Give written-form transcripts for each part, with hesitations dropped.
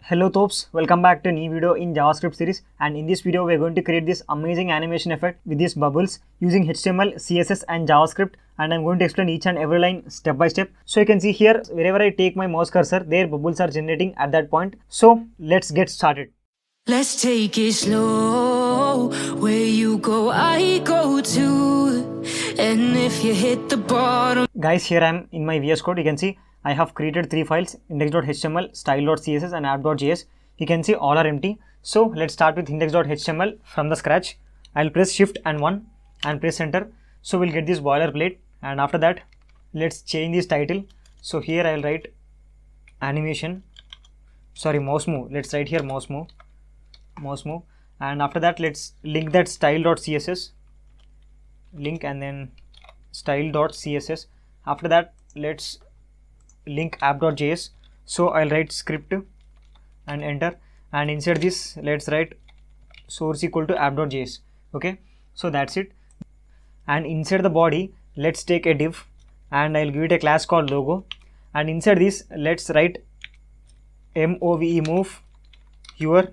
Hello Tops, welcome back to a new video in JavaScript series, and in this video we are going to create this amazing animation effect with these bubbles using HTML, CSS and JavaScript, and I'm going to explain each and every line step by step. So you can see here wherever I take my mouse cursor, there bubbles are generating at that point. So let's get started. Let's take it slow. Where you go, I go too. And if you hit the bottom. Guys, here I am in my VS Code. You can see I have created three files: index.html, style.css and app.js. You can see all are empty. So let's start with index.html from the scratch. I'll press shift and 1 and press enter. So we'll get this boilerplate, and after that let's change this title. So here I'll write animation, mouse move. Let's write here mouse move, and after that let's link that style.css, link, and then style.css. After that let's link app.js. So I'll write script and enter, and inside this let's write source equal to app.js. okay, so that's it. And inside the body let's take a div, and I'll give it a class called logo, and inside this let's write move your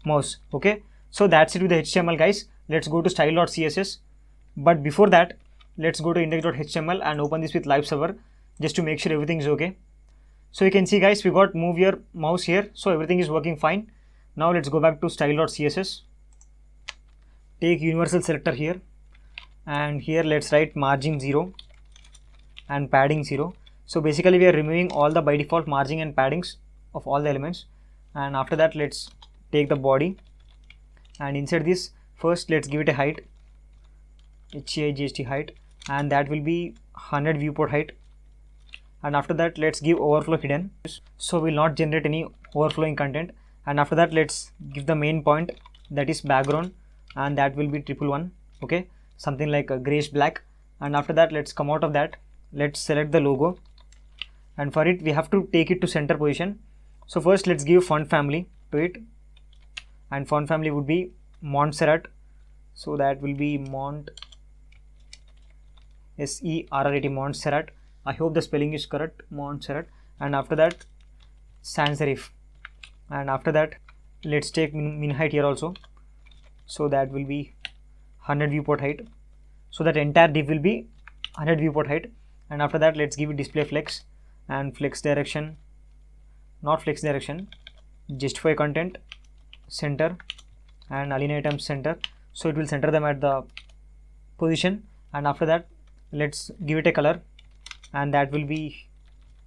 mouse. okay, so that's it with the HTML, guys. Let's go to style.css, but before that let's go to index.html and open this with live server just to make sure everything is okay. So you can see, guys, we got move your mouse here, so everything is working fine. Now let's go back to style.css, take universal selector here, and here let's write margin 0 and padding 0. So basically we are removing all the by default margin and paddings of all the elements. And after that let's take the body, and inside this first let's give it a height, height, and that will be 100 viewport height. And after that let's give overflow hidden, so we'll not generate any overflowing content. And after that let's give the main point, that is background, and that will be 111. okay, something like a grayish black. And after that let's come out of that, let's select the logo, and for it we have to take it to center position. So first let's give font family to it, and font family would be Montserrat, so that will be SERRAT, Montserrat. I hope the spelling is correct, Montserrat. And after that sans serif, and after that let's take min height here also, so that will be 100 viewport height, so that entire div will be 100 viewport height. And after that let's give it display flex, and flex direction, not flex direction, justify content center, and align items center, so it will center them at the position. And after that let's give it a color, and that will be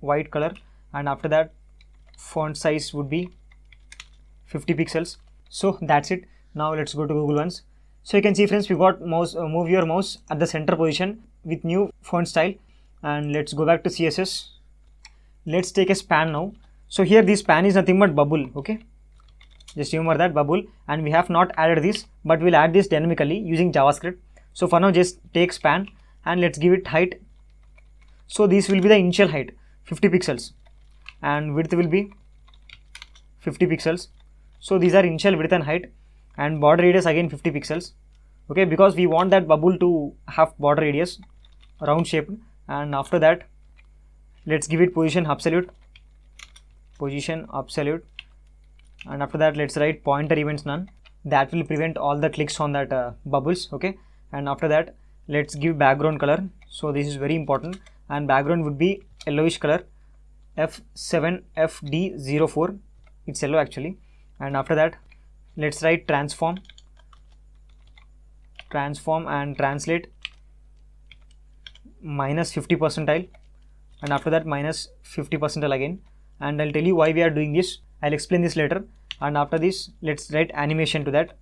white color. And after that font size would be 50 pixels. So that's it. Now let's go to Google Ones. So you can see, friends, we got mouse move your mouse at the center position with new font style. And let's go back to CSS. Let's take a span now. So here this span is nothing but bubble. okay, just remember that bubble, and we have not added this, but we'll add this dynamically using JavaScript. So for now just take span, and let's give it height. So this will be the initial height, 50 pixels, and width will be 50 pixels. So these are initial width and height, and border radius again 50 pixels. okay, because we want that bubble to have border radius round shaped. And after that let's give it position absolute, and after that let's write pointer events none, that will prevent all the clicks on that bubbles. okay, and after that let's give background color. So this is very important, and background would be yellowish color, F7FD04, it's yellow actually. And after that let's write transform and translate minus 50 percentile, and after that minus 50 percentile again. And I'll tell you why we are doing this, I'll explain this later. And after this let's write animation to that,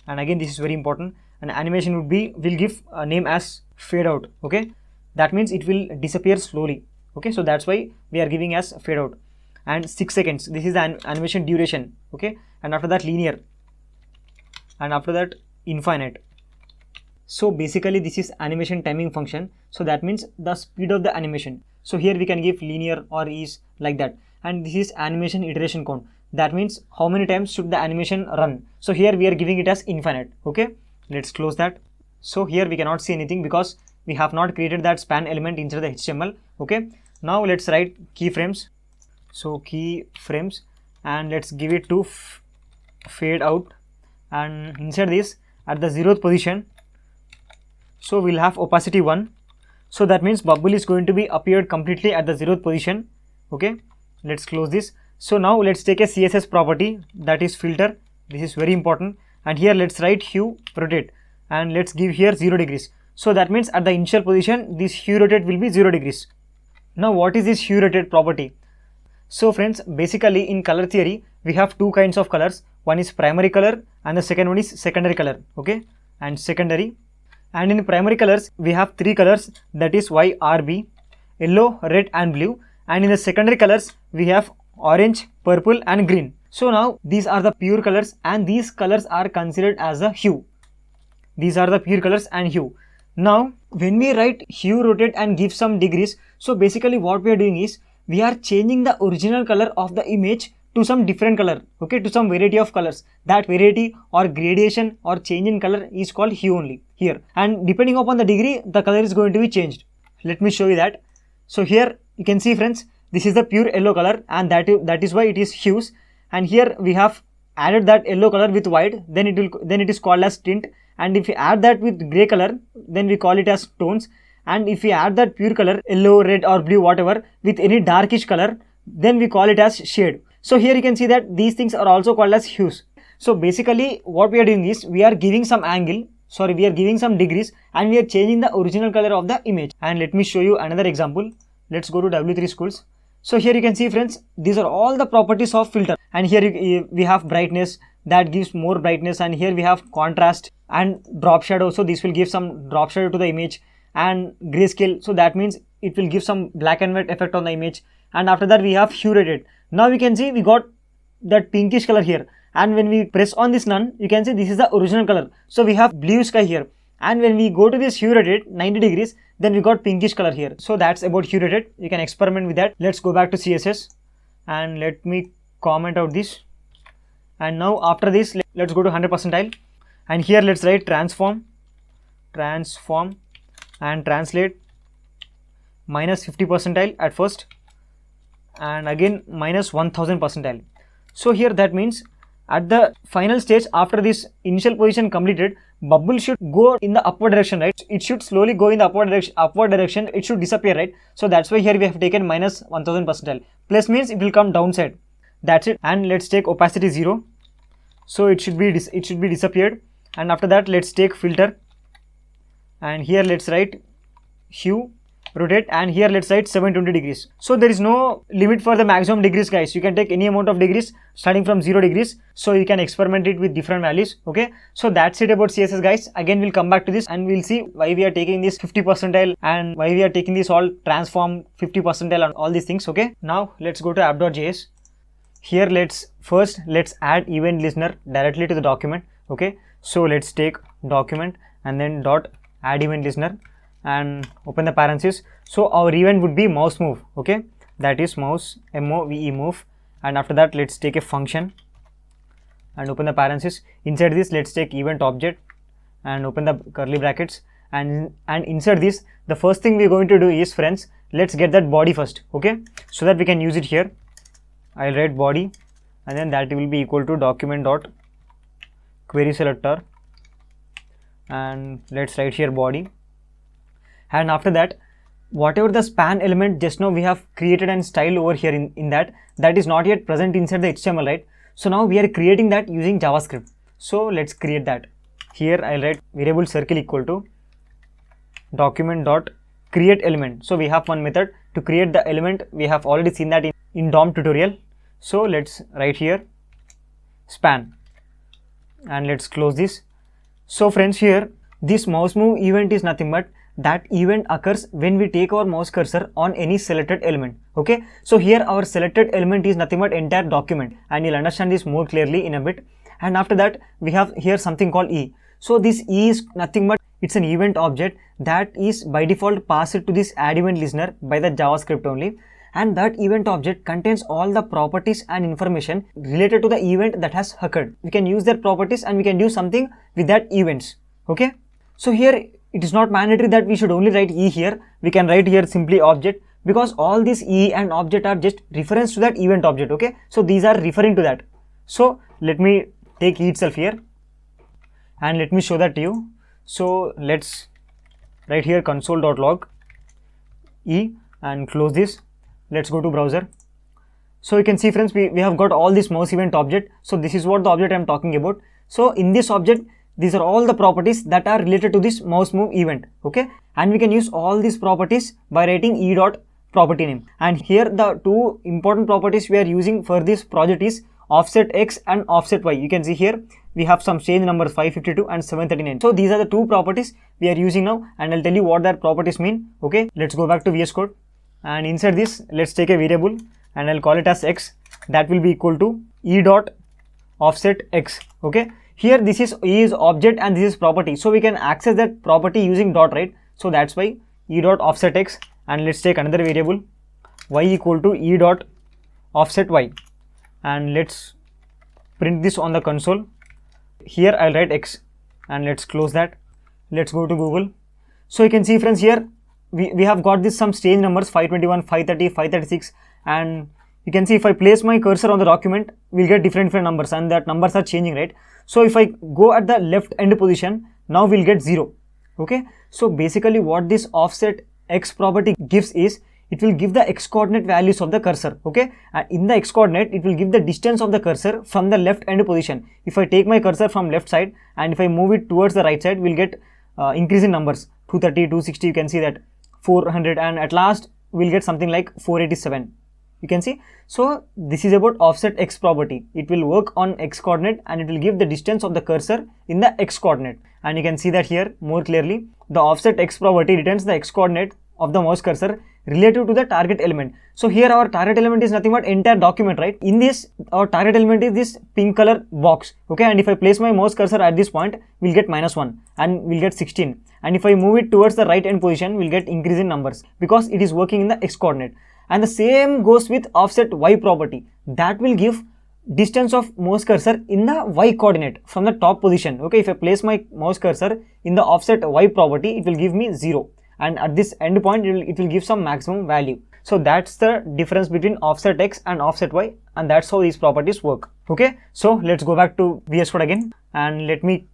and again this is very important. And animation would be, we'll give a name as fade out. okay, that means it will disappear slowly. okay, so that's why we are giving as fade out. And 6 seconds, this is the animation duration. okay, and after that linear, and after that infinite. So basically this is animation timing function, so that means the speed of the animation. So here we can give linear or ease, like that. And this is animation iteration count, that means how many times should the animation run. So here we are giving it as infinite. okay, let's close that. So here we cannot see anything because we have not created that span element inside the HTML. okay, now let's write keyframes. So keyframes, and let's give it to fade out, and inside this at the 0th position, so we'll have opacity 1. So that means bubble is going to be appeared completely at the 0th position. Okay, let's close this. So now let's take a CSS property, that is filter. This is very important, and here let's write hue rotate, and let's give here 0 degrees. So that means at the initial position this hue rotate will be 0 degrees. Now what is this hue rotate property? So friends, basically in color theory we have two kinds of colors. One is primary color and the second one is secondary color. Okay, and secondary. And in primary colors we have three colors, that is YRB, yellow, red and blue. And in the secondary colors we have orange, purple and green. So now these are the pure colors, and these colors are considered as a hue. These are the pure colors and hue. Now when we write hue rotate and give some degrees, so basically what we are doing is we are changing the original color of the image to some different color, okay, to some variety of colors. That variety or gradation or change in color is called hue only here, and depending upon the degree the color is going to be changed. Let me show you that. So here you can see friends, this is the pure yellow color, and that is why it is hues. And here we have added that yellow color with white, then it is called as tint. And if we add that with gray color, then we call it as tones. And if we add that pure color, yellow, red or blue, whatever, with any darkish color, then we call it as shade. So here you can see that these things are also called as hues. So basically what we are doing is we are giving some we are giving some degrees, and we are changing the original color of the image. And let me show you another example. Let's go to W3 Schools. So here you can see friends, these are all the properties of filter. And here we have brightness, that gives more brightness, and here we have contrast and drop shadow. So this will give some drop shadow to the image, and grayscale, so that means it will give some black and white effect on the image. And after that we have hue rotate. Now we can see we got that pinkish color here, and when we press on this none, you can see this is the original color. So we have blue sky here, and when we go to this hue rotate 90 degrees, then we got pinkish color here. So that's about hue rotate. You can experiment with that. Let's go back to CSS and let me comment out this. And now after this let's go to 100 percentile, and here let's write transform and translate minus 50 percentile at first, and again minus 1000 percentile. So here that means at the final stage, after this initial position completed, bubble should go in the upward direction, right? It should slowly go in the upward direction. It should disappear, right? So that's why here we have taken minus 1000 percentile. Plus means it will come downside. That's it. And let's take opacity 0. So it should be disappeared. And after that let's take filter, and here let's write hue rotate, and here let's write 720 degrees. So there is no limit for the maximum degrees, guys. You can take any amount of degrees starting from 0 degrees. So you can experiment it with different values. Okay, so that's it about CSS, guys. Again we'll come back to this and we'll see why we are taking this 50 percentile and why we are taking this all transform 50 percentile and all these things. Okay, now let's go to app.js. Here let's add event listener directly to the document. Okay, so let's take document and then dot add event listener and open the parenthesis. So our event would be mouse move. Okay, that is mouse, M-O-V-E, move. And after that let's take a function and open the parenthesis. Inside this let's take event object and open the curly brackets, and inside this the first thing we're going to do is, friends, let's get that body first. Okay, so that we can use it here. I'll write body, and then that will be equal to document dot query selector, and let's write here body. And after that, whatever the span element just now we have created and styled over here in that is not yet present inside the HTML, right? So now we are creating that using JavaScript. So let's create that. Here I'll write variable circle equal to document dot create element. So we have one method to create the element. We have already seen that in DOM tutorial. So let's write here span, and let's close this. So friends, here this mouse move event is nothing but that event occurs when we take our mouse cursor on any selected element. Okay, so here our selected element is nothing but entire document, and you'll understand this more clearly in a bit. And after that we have here something called E. So this E is nothing but it's an event object that is by default passed to this add event listener by the JavaScript only, and that event object contains all the properties and information related to the event that has occurred. We can use their properties and we can do something with that events. Okay, so here it is not mandatory that we should only write E here. We can write here simply object, because all these E and object are just reference to that event object. Okay, so these are referring to that. So let me take E itself here and let me show that to you. So let's write here console.log E and close this. Let's go to browser. So you can see, friends, we have got all this mouse event object. So this is what the object I am talking about. So in this object, these are all the properties that are related to this mouse move event. Okay, and we can use all these properties by writing E dot property name. And here the two important properties we are using for this project is offset X and offset Y. You can see here we have some change numbers 552 and 739. So these are the two properties we are using now, and I'll tell you what that properties mean. Okay, let's go back to VS Code, and inside this let's take a variable and I'll call it as X. That will be equal to E dot offset X. Okay, here this is E is object and this is property, so we can access that property using dot, right? So that's why E dot offset X. And let's take another variable Y equal to E dot offset Y, and let's print this on the console. Here I'll write X and let's close that. Let's go to Google. So you can see, friends, here we have got this some strange numbers 521, 530, 536, and you can see if I place my cursor on the document, we'll get different numbers, and that numbers are changing, right? So if I go at the left end position, now we'll get 0. Okay, so basically what this offset X property gives is it will give the X coordinate values of the cursor. Okay, and in the X coordinate it will give the distance of the cursor from the left end position. If I take my cursor from left side and if I move it towards the right side, we'll get increase in numbers 230, 260, you can see that 400, and at last we'll get something like 487. You can see. So this is about offset X property. It will work on X coordinate and it will give the distance of the cursor in the X coordinate. And you can see that here more clearly. The offset X property returns the X coordinate of the mouse cursor relative to the target element. So here our target element is nothing but entire document, right? In this, our target element is this pink color box. Okay, and if I place my mouse cursor at this point, we'll get -1 and we'll get 16. And if I move it towards the right end position, we'll get increase in numbers because it is working in the X coordinate. And the same goes with offset Y property. That will give distance of mouse cursor in the Y coordinate from the top position. Okay, if I place my mouse cursor in the offset Y property, it will give me 0. And at this end point, it will give some maximum value. So that's the difference between offset X and offset Y, and that's how these properties work. Okay, so let's go back to VS Code again, and let me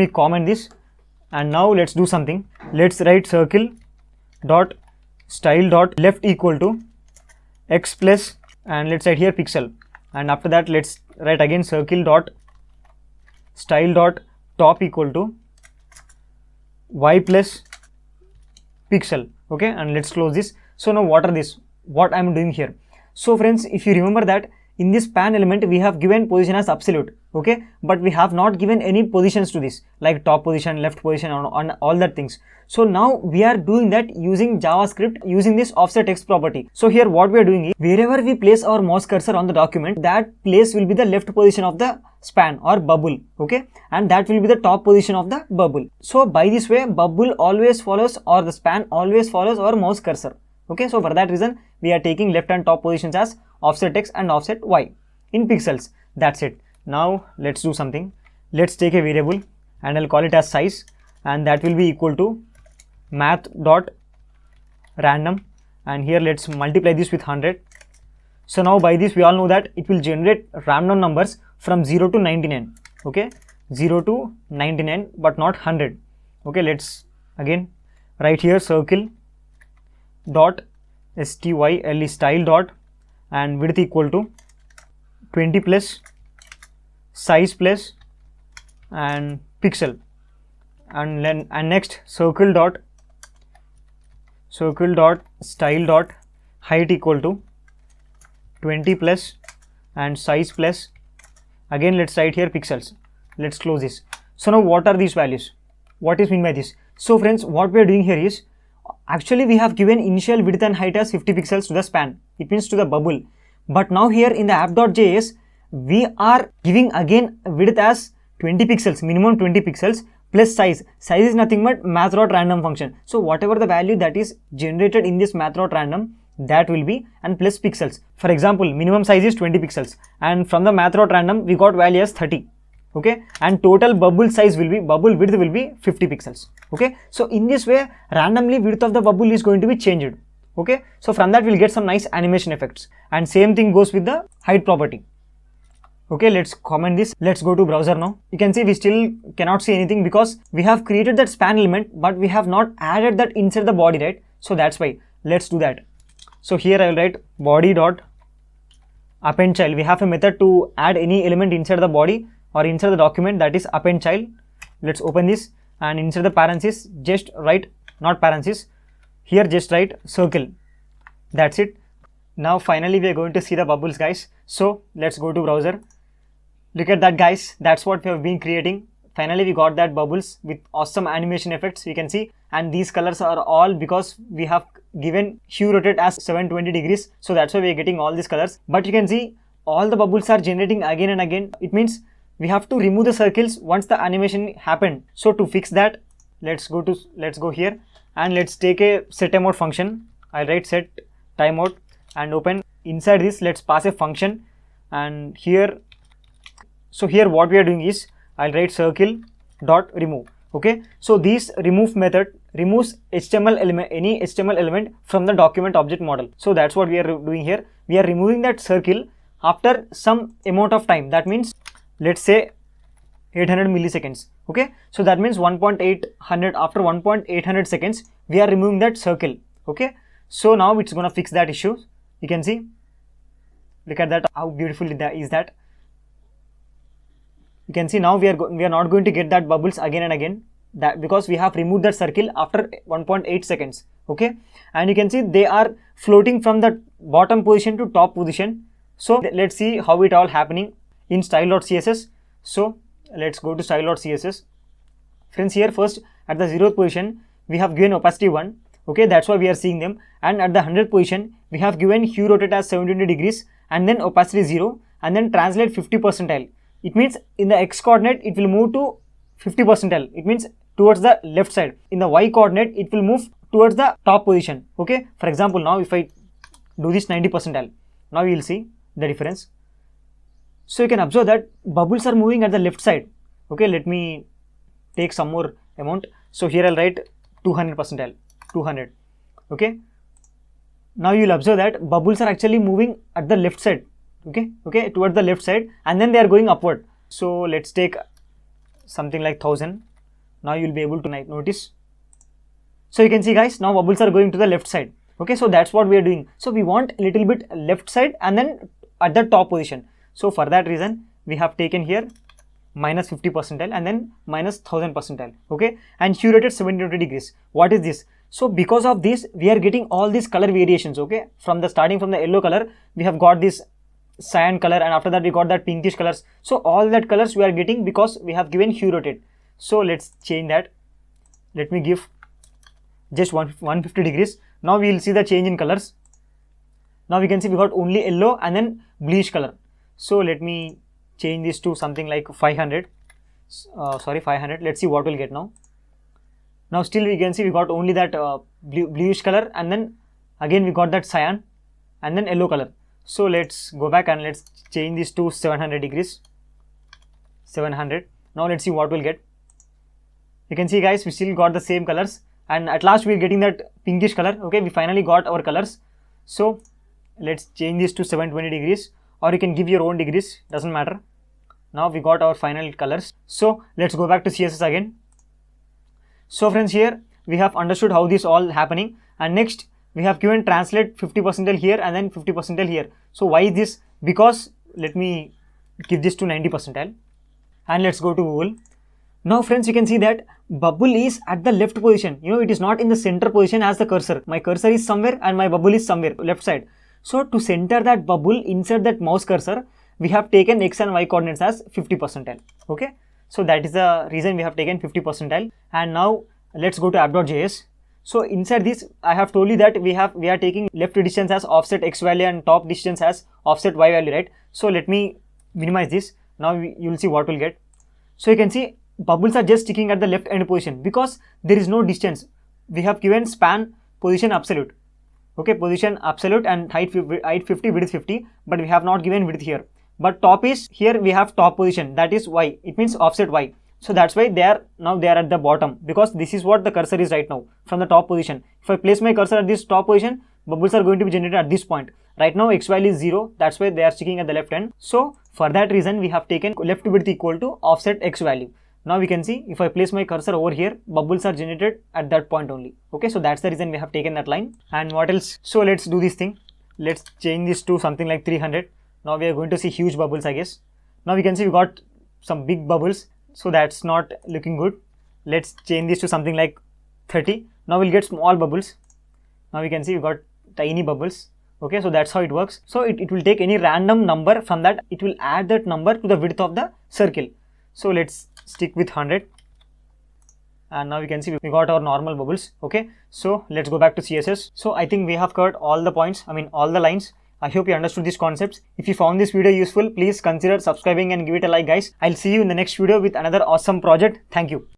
comment this, and now let's do something. Let's write circle dot style dot left equal to X plus, and let's write here pixel, and after that let's write again circle dot style dot top equal to Y plus pixel. Okay, and let's close this. So now what I'm doing here? So friends, if you remember that in this span element we have given position as absolute. Okay, but we have not given any positions to this, like top position, left position, on all that things. So now we are doing that using JavaScript, using this offset X property. So here what we are doing is, wherever we place our mouse cursor on the document, that place will be the left position of the span or bubble. Okay, and that will be the top position of the bubble. So by this way, bubble always follows, or the span always follows our mouse cursor. Okay, so for that reason we are taking left and top positions as offset X and offset Y in pixels. That's it. Now let's do something. Let's take a variable and I'll call it as size, and that will be equal to math.random, and here let's multiply this with 100. So now by this we all know that it will generate random numbers from 0 to 99. Okay, 0 to 99 but not 100. Okay, let's again write here circle dot style style dot and width equal to 20 plus size plus and pixel, and then next circle dot style dot height equal to 20 plus and size plus, again let's write here pixels. Let's close this. So now what are these values? What is mean by this? So friends, what we are doing here is, actually we have given initial width and height as 50 pixels to the span, it means to the bubble, but now here in the app.js we are giving again width as 20 pixels, minimum 20 pixels, plus size. Size is nothing but math.random function. So whatever the value that is generated in this math.random, that will be, and plus pixels. For example, minimum size is 20 pixels, and from the math.random we got value as 30. Okay, and total bubble size will be, bubble width will be 50 pixels. Okay, so in this way randomly width of the bubble is going to be changed. Okay, so from that we'll get some nice animation effects, and same thing goes with the height property. Okay, let's comment this. Let's go to browser now. You can see we still cannot see anything because we have created that span element, but we have not added that inside the body, right? So that's why. Let's do that. So here I will write body dot append child. We have a method to add any element inside the body or inside the document, that is append child. Let's open this, and inside the parenthesis just write, not parenthesis, here just write circle. That's it. Now finally we are going to see the bubbles, guys. So let's go to browser. Look at that, guys. That's what we have been creating. Finally we got that bubbles with awesome animation effects, you can see, and these colors are all because we have given hue rotate as 720 degrees, so that's why we are getting all these colors. But you can see all the bubbles are generating again and again. It means we have to remove the circles once the animation happened. So to fix that, let's go here and let's take a set timeout function. I'll write set timeout and open. Inside this, let's pass a function, and here, so here what we are doing is I'll write circle dot remove. Okay, so this remove method removes HTML element, any HTML element from the document object model. So that's what we are doing here. We are removing that circle after some amount of time. That means, let's say 800 milliseconds. Okay, so that means 1.800, after 1.800 seconds we are removing that circle. Okay, so now it's gonna fix that issue. You can see, look at that, how beautiful is that. You can see now we are not going to get that bubbles again and again, that because we have removed that circle after 1.8 seconds. Okay, and you can see they are floating from the bottom position to top position. So let's see how it all happening in style.css. So let's go to style.css. Friends, here first at the 0th position we have given opacity 1. Okay, that's why we are seeing them, and at the 100th position we have given hue rotate as 720 degrees and then opacity 0 and then translate 50 percentile. It means in the x coordinate it will move to 50 percentile. It means towards the left side. In the y coordinate it will move towards the top position. Okay, for example, now if I do this 90 percentile, now you will see the difference. So you can observe that bubbles are moving at the left side. Okay, let me take some more amount. So here I'll write 200 percentile, 200. Okay, now you will observe that bubbles are actually moving at the left side. Okay, towards the left side, and then they are going upward. So let's take something like 1000. Now you will be able to notice. So you can see, guys, now bubbles are going to the left side. Okay, so that's what we are doing. So we want a little bit left side and then at the top position. So for that reason we have taken here minus 50 percentile and then minus 1000 percentile. Okay, and hue rotate 720 degrees. What is this? So because of this we are getting all these color variations. Okay, from the starting from the yellow color we have got this cyan color, and after that we got that pinkish colors. So all that colors we are getting because we have given hue rotate. So let's change that. Let me give just 150 degrees. Now we will see the change in colors. Now we can see we got only yellow and then bluish color. So let me change this to something like 500. 500. Let's see what we'll get now. Now still we can see we got only that bluish color, and then again we got that cyan and then yellow color. So let's go back and let's change this to 700 degrees. 700. Now let's see what we'll get. You can see, guys, we still got the same colors, and at last we're getting that pinkish color. Okay, we finally got our colors. So let's change this to 720 degrees, or you can give your own degrees, doesn't matter. Now we got our final colors. So let's go back to CSS again. So friends, here we have understood how this all happening, and next we have given translate 50 percentile here and then 50 percentile here. So why is this? Because let me give this to 90 percentile, and let's go to Google. Now friends, you can see that bubble is at the left position. You know, it is not in the center position as the cursor. My cursor is somewhere and my bubble is somewhere left side. So to center that bubble inside that mouse cursor, we have taken x and y coordinates as 50 percentile. Okay, so that is the reason we have taken 50 percentile. And now let's go to app.js. So inside this I have told you that we are taking left distance as offset x value and top distance as offset y value, right? So let me minimize this. Now you will see what we'll get. So you can see bubbles are just sticking at the left end position because there is no distance. We have given span position absolute. Okay, position absolute and height 50, width 50, but we have not given width here. But top is, here we have top position, that is y. It means offset y. So that's why they are at the bottom, because this is what the cursor is right now from the top position. If I place my cursor at this top position, bubbles are going to be generated at this point. Right now x value is 0, that's why they are sticking at the left end. So for that reason we have taken left width equal to offset x value. Now we can see if I place my cursor over here, bubbles are generated at that point only. Okay, so that's the reason we have taken that line. And what else? So let's do this thing. Let's change this to something like 300. Now we are going to see huge bubbles, I guess. Now we can see we got some big bubbles, so that's not looking good. Let's change this to something like 30. Now we'll get small bubbles. Now we can see we got tiny bubbles. Okay, so that's how it works. So it will take any random number, from that it will add that number to the width of the circle. So let's stick with 100. And now we can see we got our normal bubbles. Okay, so let's go back to CSS. So I think we have covered all the points, all the lines. I hope you understood these concepts. If you found this video useful, please consider subscribing and give it a like, guys. I'll see you in the next video with another awesome project. Thank you.